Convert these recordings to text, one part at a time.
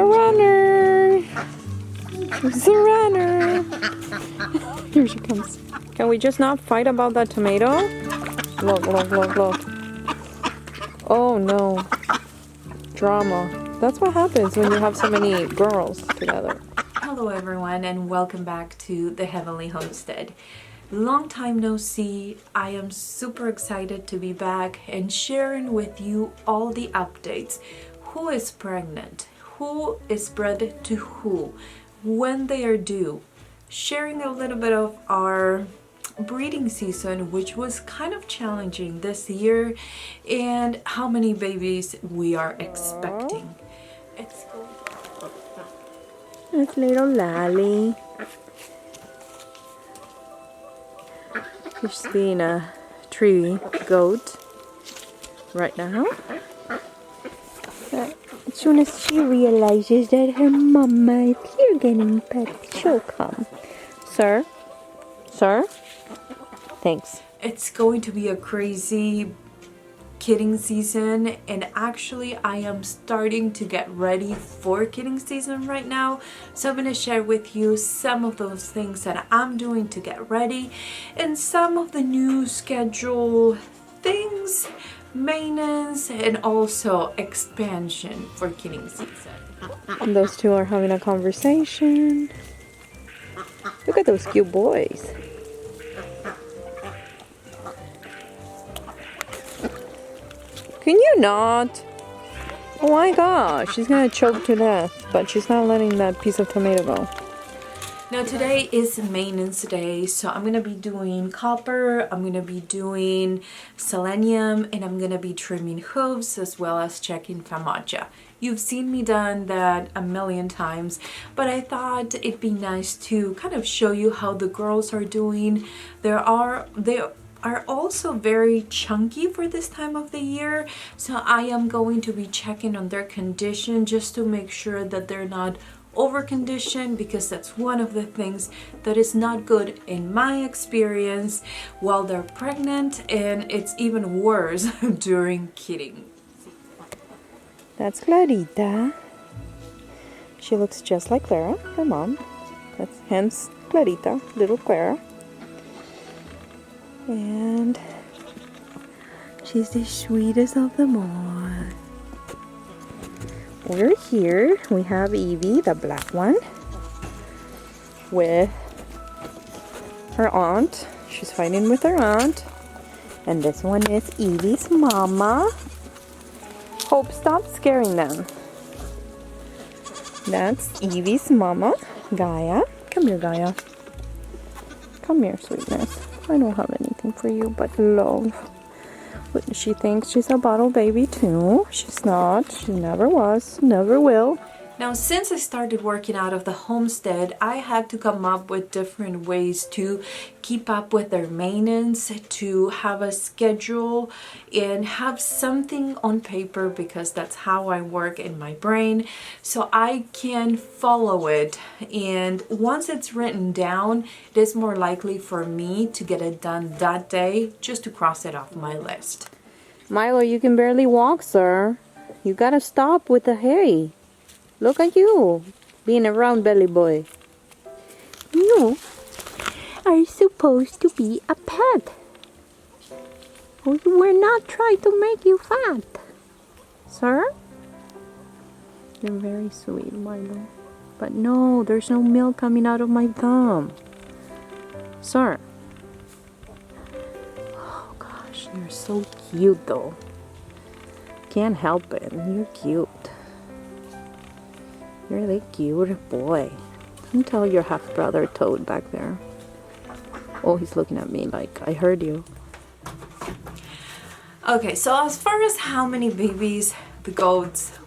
runner! It's a runner! Here she comes. Can we just not fight about that tomato? Look, look, look, look. Oh no. Drama. That's what happens when you have so many girls together. Hello everyone and welcome back to the Heavenly Homestead. Long time no see. I am super excited to be back and sharing with you all the updates. Who is pregnant? Who is bred to who? When they are due? Sharing a little bit of our breeding season, which was kind of challenging this year, and how many babies we are expecting. It's little Lally. She's being a tree goat right now. But as soon as she realizes that her mama is here getting pets, she'll come. Sir? Sir? Thanks. It's going to be a crazy kidding season, and actually I am starting to get ready for kidding season right now, so I'm going to share with you some of those things that I'm doing to get ready and some of the new schedule things, maintenance, and also expansion for kidding season. And those two are having a conversation. Look at those cute boys. Can you not? Oh my gosh, she's gonna choke to death, but she's not letting that piece of tomato go. Now today is maintenance day, so I'm gonna be doing copper, I'm gonna be doing selenium, and I'm gonna be trimming hooves as well as checking famacia. You've seen me done that a million times, but I thought it'd be nice to kind of show you how the girls are doing. They are also very chunky for this time of the year, so I am going to be checking on their condition just to make sure that they're not over conditioned, because that's one of the things that is not good in my experience while they're pregnant, and it's even worse during kidding. That's Clarita. She looks just like Clara, her mom. That's hence Clarita, little Clara. And she's the sweetest of them all. We're here. We have Evie, the black one, with her aunt. She's fighting with her aunt. And this one is Evie's mama. Hope, stop scaring them. That's Evie's mama, Gaia. Come here, Gaia. Come here, sweetness. I don't have anything for you but love. But she thinks she's a bottle baby too. She's not. She never was. Never will. Now, since I started working out of the homestead, I had to come up with different ways to keep up with their maintenance, to have a schedule and have something on paper, because that's how I work in my brain, so I can follow it. And once it's written down, it is more likely for me to get it done that day, just to cross it off my list. Milo, you can barely walk, sir. You gotta stop with the hay. Look at you, being a round belly boy. You are supposed to be a pet. We're not trying to make you fat. Sir? You're very sweet, Milo. But no, there's no milk coming out of my thumb. Sir. Oh gosh, you're so cute though. Can't help it, you're cute. You're the cute boy. Don't tell your half-brother Toad back there. Oh, he's looking at me like, I heard you. Okay, so as far as how many babies the goats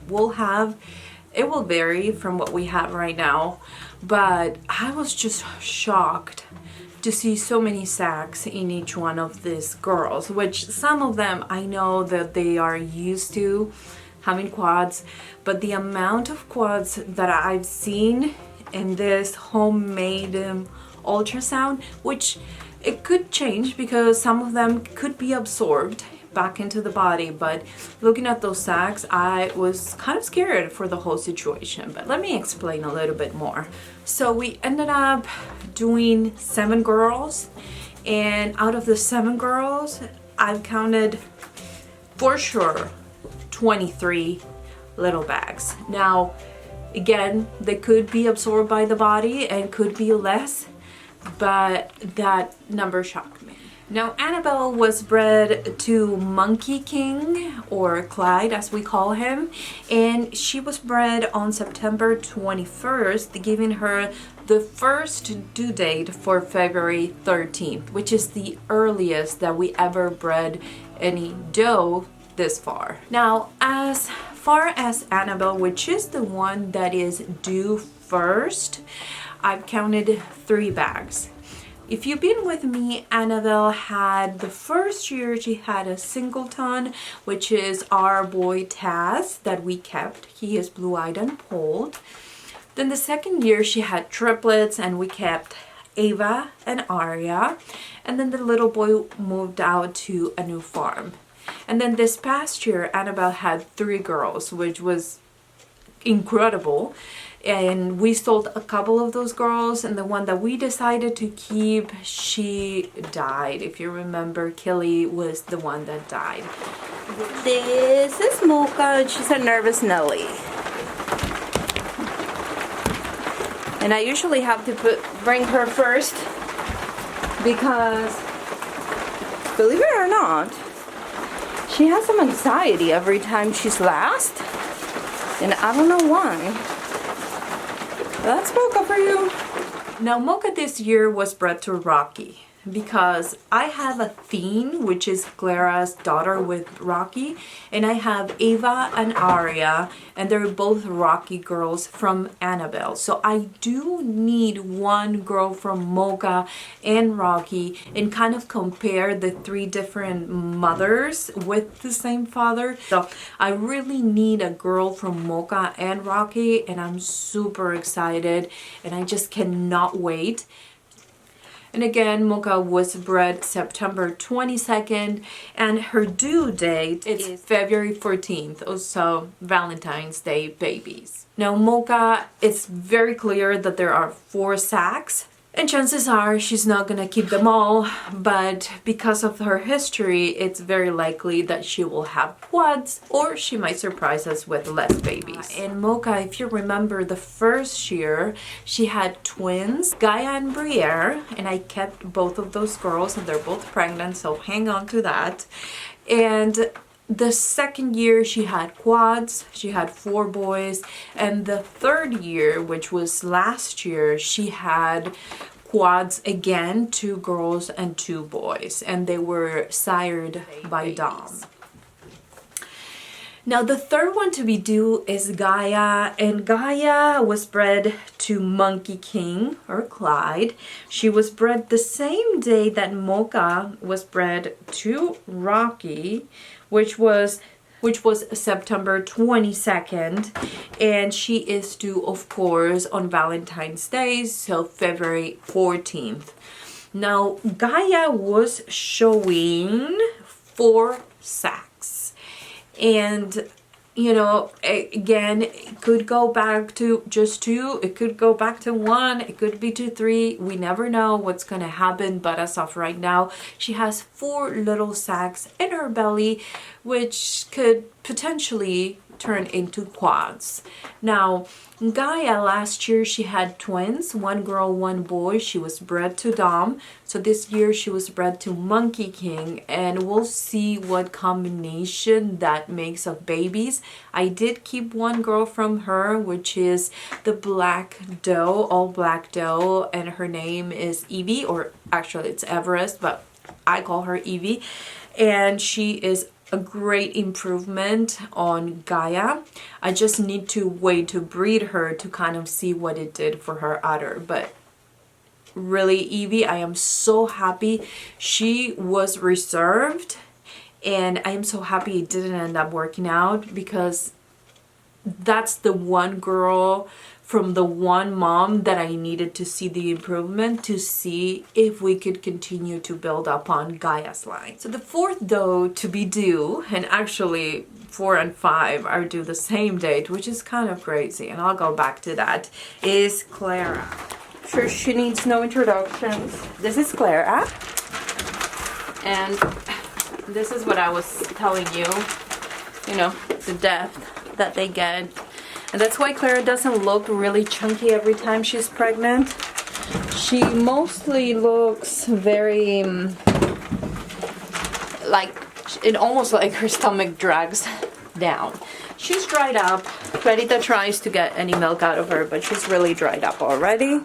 will have, it will vary from what we have right now. But I was just shocked to see so many sacks in each one of these girls, which some of them I know that they are used to having quads, but the amount of quads that I've seen in this homemade ultrasound, which it could change because some of them could be absorbed back into the body, but looking at those sacs, I was kind of scared for the whole situation. But let me explain a little bit more. So we ended up doing 7 girls, and out of the 7 girls, I've counted for sure 23 little bags. Now, again, they could be absorbed by the body and could be less, but that number shocked me. Now, Annabelle was bred to Monkey King, or Clyde as we call him, and she was bred on September 21st, giving her the first due date for February 13th, which is the earliest that we ever bred any doe this far. Now, as far as Annabelle, which is the one that is due first, I've counted 3 bags. If you've been with me, Annabelle had the first year she had a singleton, which is our boy Taz that we kept. He is blue-eyed and polled. Then the second year she had triplets and we kept Ava and Aria. And then the little boy moved out to a new farm. And then this past year, Annabelle had 3 girls, which was incredible. And we sold a couple of those girls, and the one that we decided to keep, she died. If you remember, Kelly was the one that died. This is Mocha. She's a nervous Nelly. And I usually have to bring her first because, believe it or not, she has some anxiety every time she's last. And I don't know why. That's Mocha for you. Now, Mocha this year was bred to Rocky because I have a theme, which is Clara's daughter with Rocky, and I have Ava and Aria, and they're both Rocky girls from Annabelle. So I do need one girl from Mocha and Rocky and kind of compare the 3 different mothers with the same father. So I really need a girl from Mocha and Rocky, and I'm super excited, and I just cannot wait. And again, Mocha was bred September 22nd, and her due date is February 14th, so Valentine's Day babies. Now, Mocha, it's very clear that there are 4 sacs, and chances are she's not gonna keep them all, but because of her history, it's very likely that she will have quads, or she might surprise us with less babies. And Mocha, if you remember the first year, she had twins, Gaia and Briere, and I kept both of those girls, and they're both pregnant, so hang on to that. And the second year she had quads, she had 4 boys, and the third year, which was last year, she had quads again, 2 girls and 2 boys, and they were sired by Dom. Now the third one to be due is Gaia, and Gaia was bred to Monkey King, or Clyde. She was bred the same day that Mocha was bred to Rocky, which was September 22nd, and she is due, of course, on Valentine's Day, so February 14th. Now, Gaia was showing 4 sacs, and you know, again, it could go back to just 2, it could go back to 1, it could be to 3. We never know what's gonna happen, but as of right now, she has 4 little sacs in her belly, which could potentially turn into quads. Now, Gaia last year she had twins, 1 girl, 1 boy. She was bred to Dom. So this year she was bred to Monkey King, and we'll see what combination that makes of babies. I did keep 1 girl from her, which is the black doe, all black doe, and her name is Evie, or actually it's Everest, but I call her Evie, and she is a great improvement on Gaia. I just need to wait to breed her to kind of see what it did for her udder. But really, Evie, I am so happy. She was reserved, and I am so happy it didn't end up working out, because that's the one girl from the one mom that I needed to see the improvement, to see if we could continue to build up on Gaia's line. So the fourth doe to be due, and actually 4 and 5 are due the same date, which is kind of crazy, and I'll go back to that, is Clara. Sure, she needs no introductions. This is Clara. And this is what I was telling you, you know, the depth that they get. And that's why Clara doesn't look really chunky every time she's pregnant. She mostly looks very, like, it almost like her stomach drags down. She's dried up. Clarita tries to get any milk out of her, but she's really dried up already.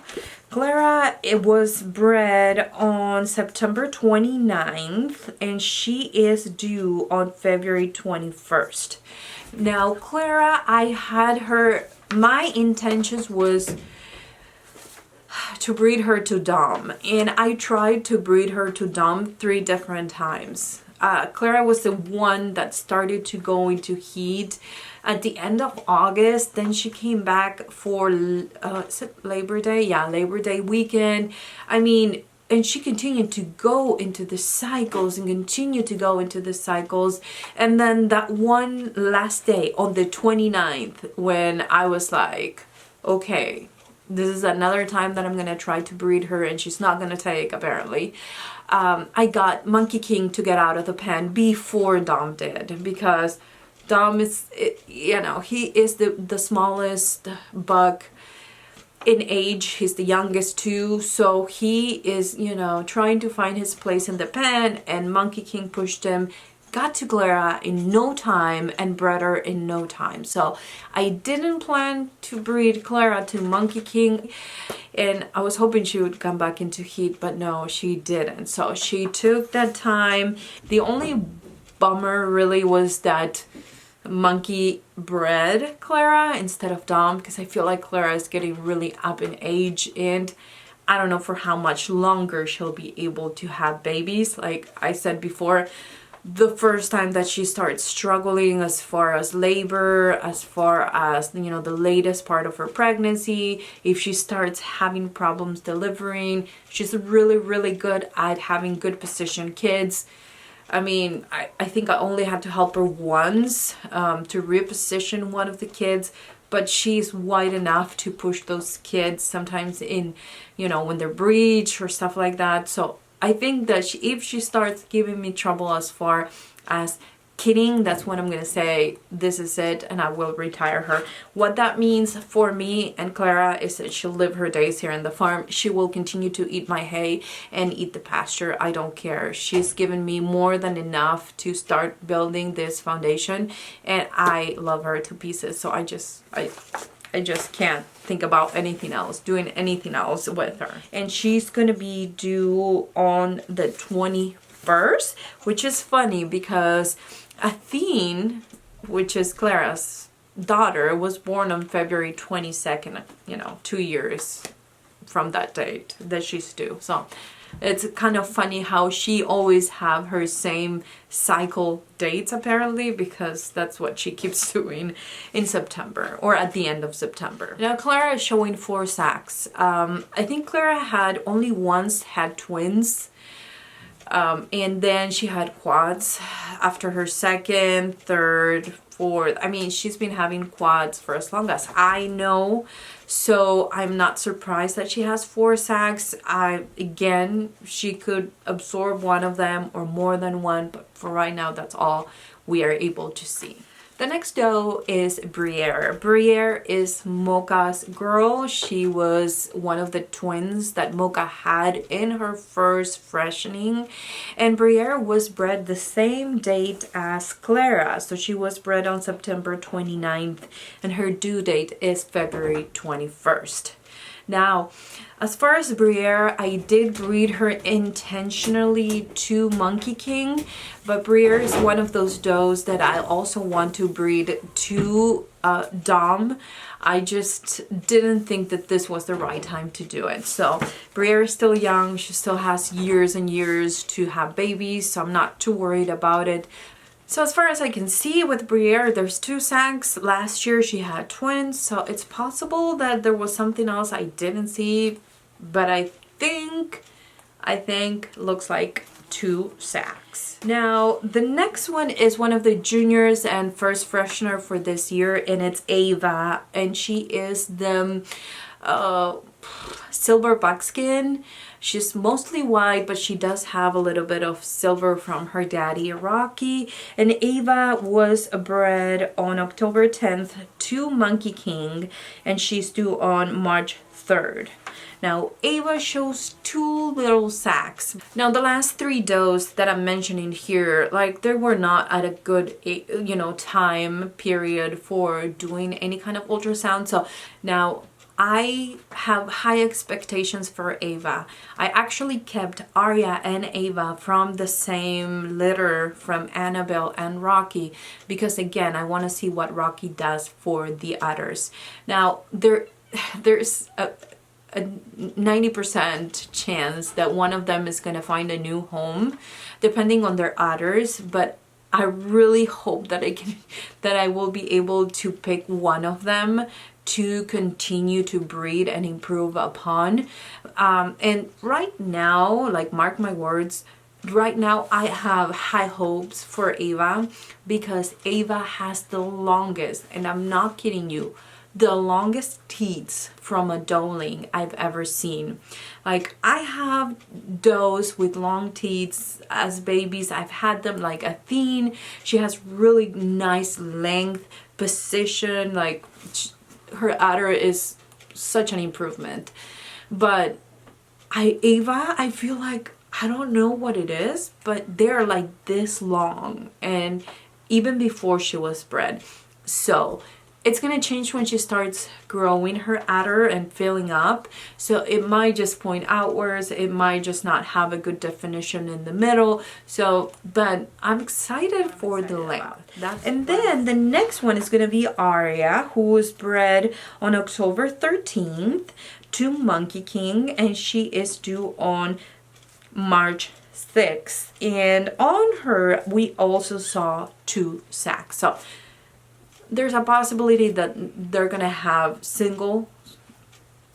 Clara, it was bred on September 29th, and she is due on February 21st. Now, Clara, I had her, my intentions was to breed her to Dom, and I tried to breed her to Dom 3 different times. Clara was the one that started to go into heat at the end of August. Then she came back for is it Labor Day? Yeah, Labor Day weekend. I mean, and she continued to go into the cycles and continue to go into the cycles. And then that one last day on the 29th, when I was like, okay, this is another time that I'm gonna try to breed her and she's not gonna take, apparently. I got Monkey King to get out of the pen before Dom did, because Dom is, you know, he is the smallest buck in age. He's the youngest too, so he is, you know, trying to find his place in the pen, and Monkey King pushed him, got to Clara in no time, and bred her in no time. So I didn't plan to breed Clara to Monkey King, and I was hoping she would come back into heat, but no, she didn't. So she took that time. The only bummer really was that Monkey bred Clara instead of Dom, because I feel like Clara is getting really up in age, and I don't know for how much longer she'll be able to have babies. Like I said before, the first time that she starts struggling as far as labor, as far as, you know, the latest part of her pregnancy, if she starts having problems delivering, she's really, really good at having good position kids. I mean, I think I only had to help her once to reposition one of the kids, but she's wide enough to push those kids sometimes in, you know, when they're breech or stuff like that. So I think that if she starts giving me trouble as far as kidding, that's when I'm gonna say this is it, and I will retire her. What that means for me and Clara is that she'll live her days here in the farm. She will continue to eat my hay and eat the pasture. I don't care. She's given me more than enough to start building this foundation, and I love her to pieces. So I just can't think about anything else, doing anything else with her. And she's gonna be due on the 21st, which is funny because Athene, which is Clara's daughter, was born on February 22nd, you know, 2 years from that date that she's due. So it's kind of funny how she always have her same cycle dates, apparently, because that's what she keeps doing in September or at the end of September. Now Clara is showing 4 sacks. I think Clara had only once had twins. And then she had quads after her second, third, fourth. I mean, she's been having quads for as long as I know. So I'm not surprised that she has 4 sacks. Again, she could absorb one of them or more than one, but for right now, that's all we are able to see. The next doe is Briere. Briere is Mocha's girl. She was one of the twins that Mocha had in her first freshening. And Briere was bred the same date as Clara. So she was bred on September 29th and her due date is February 21st. Now, as far as Briere, I did breed her intentionally to Monkey King, but Briere is one of those does that I also want to breed to Dom. I just didn't think that this was the right time to do it. So Briere is still young. She still has years and years to have babies, so I'm not too worried about it. So as far as I can see with Briere, there's 2 sacks. Last year she had twins, so it's possible that there was something else I didn't see, but I think looks like 2 sacks. Now the next one is one of the juniors and first freshener for this year, and it's Ava, and she is the silver buckskin. She's mostly white, but she does have a little bit of silver from her daddy Rocky. And Ava was bred on October 10th to Monkey King, and she's due on March 3rd. Now Ava shows 2 little sacks. Now the last 3 does that I'm mentioning here, like they were not at a good, you know, time period for doing any kind of ultrasound. So now I have high expectations for Ava. I actually kept Arya and Ava from the same litter from Annabelle and Rocky, because again, I want to see what Rocky does for the udders. Now there's a 90% chance that one of them is going to find a new home depending on their udders, but I really hope that I will be able to pick one of them to continue to breed and improve upon. And right now, like, mark my words, right now I have high hopes for Ava, because Ava has the longest, and I'm not kidding you, the longest teats from a doeling I've ever seen. Like, I have does with long teats as babies. I've had them, like Athene. She has really nice length, position, like her udder is such an improvement. But Ava, I feel like, I don't know what it is, but they're like this long, and even before she was bred. So it's gonna change when she starts growing her udder and filling up. So it might just point outwards. It might just not have a good definition in the middle. So, but I'm excited for the length. And then the next one is gonna be Arya, who was bred on October 13th to Monkey King, and she is due on March 6th. And on her, we also saw 2 sacks. So there's a possibility that they're gonna have single.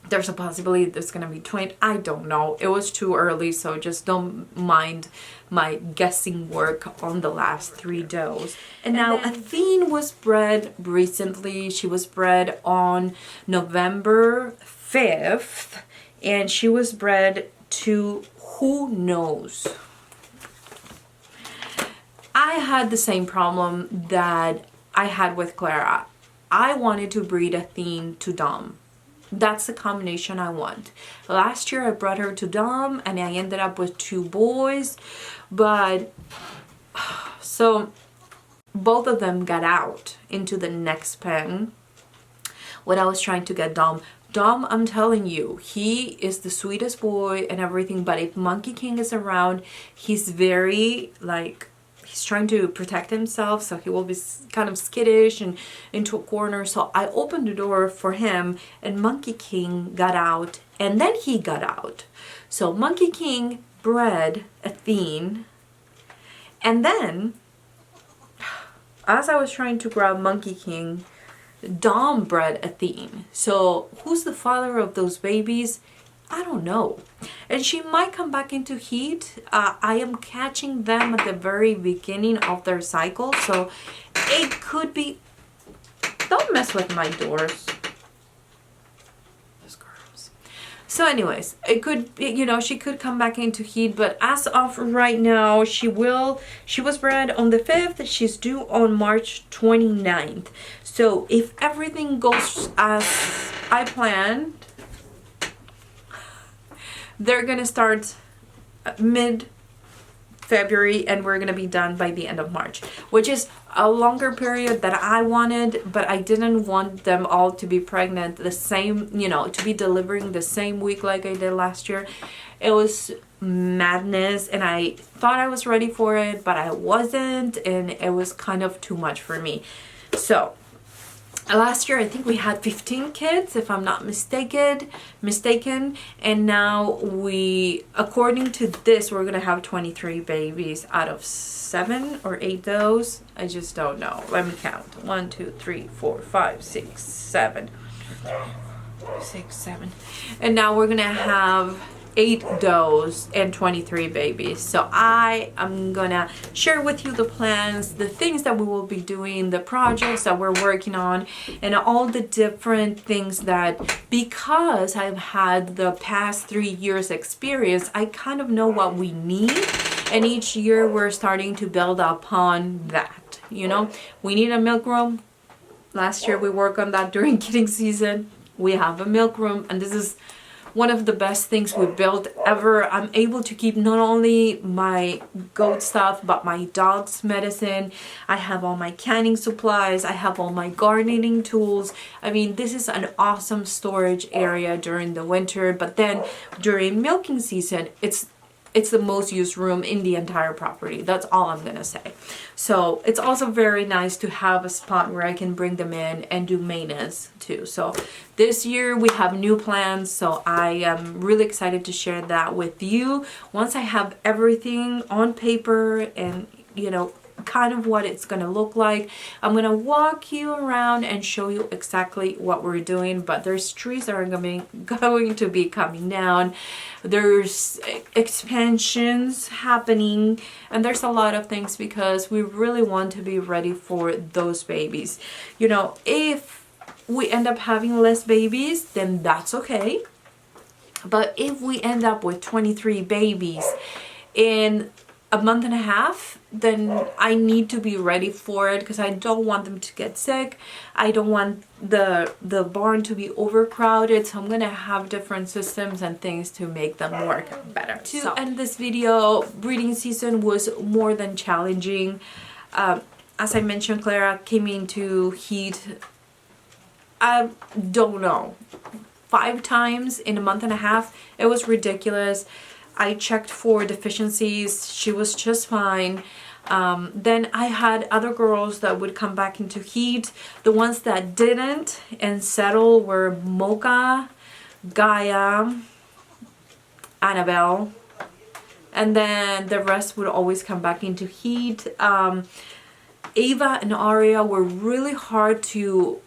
There's a possibility there's gonna be twin. I don't know. It was too early, so just don't mind my guessing work on the last 3 does. And now Athene was bred recently. She was bred on November 5th, and she was bred to who knows. I had the same problem that I had with Clara. I wanted to breed Athene to Dom. That's the combination I want. Last year I brought her to Dom, and I ended up with 2 boys, but so both of them got out into the next pen when I was trying to get Dom. Dom, I'm telling you, he is the sweetest boy and everything, but if Monkey King is around, he's very, like, he's trying to protect himself, so he will be kind of skittish and into a corner. So I opened the door for him, and Monkey King got out, and then he got out. So Monkey King bred Athene, and then as I was trying to grab Monkey King, Dom bred Athene. So who's the father of those babies? I don't know. And she might come back into heat. I am catching them at the very beginning of their cycle, so it could be... Don't mess with my doors. Those girls. So anyways, it could, you know, she could come back into heat, but as of right now, she was bred on the 5th. She's due on March 29th. So if everything goes as I planned, they're gonna start mid-February, and we're gonna be done by the end of March, which is a longer period that I wanted, but I didn't want them all to be pregnant the same, you know, to be delivering the same week like I did last year. It was madness, and I thought I was ready for it, but I wasn't, and it was kind of too much for me. So Last year I think we had 15 kids if I'm not mistaken, and now according to this, we're gonna have 23 babies out of 7 or 8 those. I just don't know. Let me count. 1, 2, 3, 4, 5, 6, 7. 6, 7. And now we're gonna have 8 does and 23 babies. So I am gonna share with you the plans, the things that we will be doing, the projects that we're working on, and all the different things that, because I've had the past 3 years experience, I kind of know what we need, and each year we're starting to build upon that. You know, we need a milk room. Last year we worked on that during kidding season. We have a milk room, and this is one of the best things we built ever. I'm able to keep not only my goat stuff, but my dog's medicine. I have all my canning supplies. I have all my gardening tools. I mean, this is an awesome storage area during the winter, but then during milking season, it's the most used room in the entire property. That's all I'm gonna say. So it's also very nice to have a spot where I can bring them in and do maintenance too. So this year we have new plans, so I am really excited to share that with you. Once I have everything on paper and, you know, kind of what it's gonna look like, I'm gonna walk you around and show you exactly what we're doing. But there's trees that are going to be coming down, there's expansions happening, and there's a lot of things because we really want to be ready for those babies. You know, if we end up having less babies, then that's okay. But if we end up with 23 babies in a month and a half, then I need to be ready for it, because I don't want them to get sick. I don't want the barn to be overcrowded, so I'm gonna have different systems and things to make them work better. To end this video, breeding season was more than challenging. As I mentioned, Clara came into heat, I don't know, 5 times in a month and a half. It was ridiculous. I checked for deficiencies. She was just fine. Then I had other girls that would come back into heat. The ones that didn't and settle were Mocha, Gaia, Annabelle, and then the rest would always come back into heat. Ava and Aria were really hard to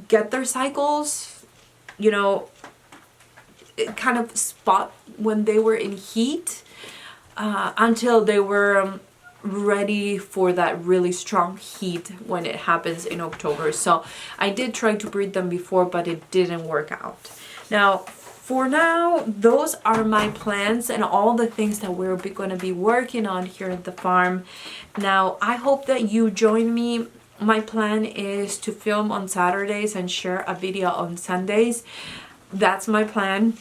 get their cycles, you know, kind of spot when they were in heat until they were ready for that really strong heat when it happens in October. So I did try to breed them before, but it didn't work out. Now, for now, those are my plans and all the things that we're going to be working on here at the farm. Now, I hope that you join me. My plan is to film on Saturdays and share a video on Sundays. That's my plan.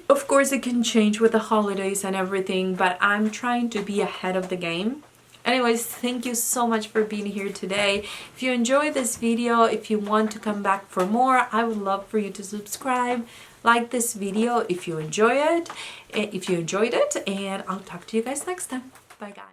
Of course, it can change with the holidays and everything, but I'm trying to be ahead of the game. Anyways, thank you so much for being here today. If you enjoyed this video, if you want to come back for more, I would love for you to subscribe, like this video if you enjoyed it, and I'll talk to you guys next time. Bye, guys.